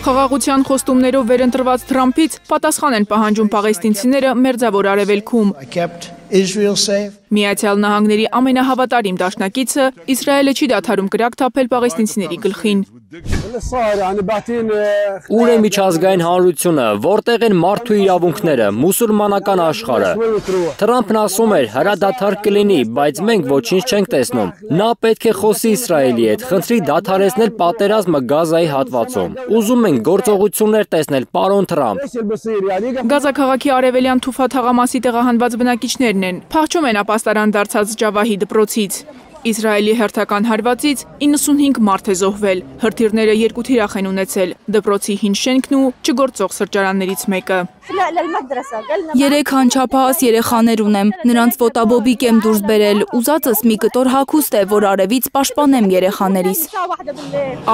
Խաղաղության խոստումներով վերընտրված Թրամփից պատասխան են պահանջում պաղեստինցիները Մերձավոր Արևելքում։ Միացյալ Նահանգների ամենահավատարիմ դաշնակիցը Իսրայելը չի դադարում կրակ թափել պաղեստինցիների գլխին։ Ուր է միջազգային հանրությունը, որտեղ են մարդու իրավունքները, մուսուլմանական աշխարհը։ Թրամփն ասում էր, հրադադար կլինի, բայց մենք ոչինչ չենք տեսնում։ Նա պետք է խոսի Իսրայելի հետ, խնդրի դադարեցնել պատերազմը Գազայի հատվածում։ Ուզում ենք գործողություններ տեսնել, պարոն Թրամփ։ Գազա քաղաքի արևելյան Թուֆա թաղամասի տեղահանված բնակիչներն են, փախչում են ապաստարան դարձած Ջավահի դպրոցից։ Իսրայելի հերթական հարվածից 95 մարդ է զոհվել, հրթիռները 2 թիրախ են ունեցել, դպրոցի հին շենքն ու չգործող սրճարաններից մեկը։ 3 անչափահաս երեխաներ ունեմ, նրանց ոտաբոբիկ եմ դուրս բերել, ուզածս մի կտոր հագուստ է, որ արևից պաշտպանեմ երեխաներիս։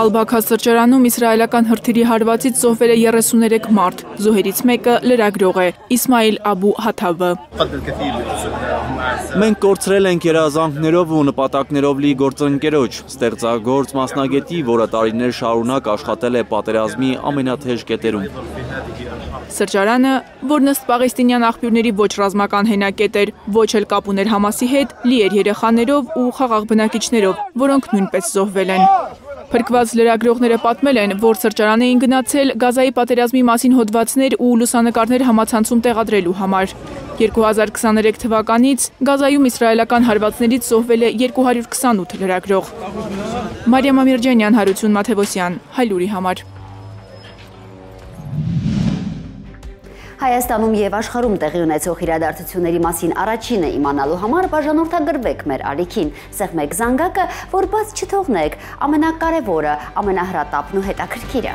Ալ-Բաքա սրճարանում իսրայելական հրթիռի հարվածից զոհվել է 33 մարդ, զոհերից մեկը լրագրող է, Իսմայիլ Աբու Հաթավը։ Մենք կորցրել ենք երազանքներով ու նպատակներով լի գործընկերոջ, ստեղծագործ մասնագետի, որը տարիներ շարունակ աշխատել է պատերազմի ամենաթեժ կետերում։ Սրճարանը, որն ըստ պաղեստինյան աղբյուրների ոչ ռազմական հենակետ էր, ոչ էլ կապ ուներ Համասի հետ, լի էր երեխաներով ու խաղաղ բնակիչներով, որոնք նույնպես զոհվել են։ Փրկված լրագրողները պատմել են, որ սրճարան էին գնացել Գազայի պատերազմի մասին հոդվածներ ու լուսանկարներ համացանցում տեղադրելու համար։ 2023 թվականից Գազայում իսրայելական հարվածներից զոհվել է 228 լրագրող։ Մարիամ Ամիրջանյան, Հարություն Մաթևոսյան, Հայլուրի համար։ Հայաստանում և աշխարհում տեղի ունեցող իրադարձությունների մասին առաջինը իմանալու համար բաժանորդագրվեք մեր ալիքին, սեղմեք զանգակը, որ բաց չթողնեք ամենակարևորը, ամենահրատապն ու հետաքրքիրը։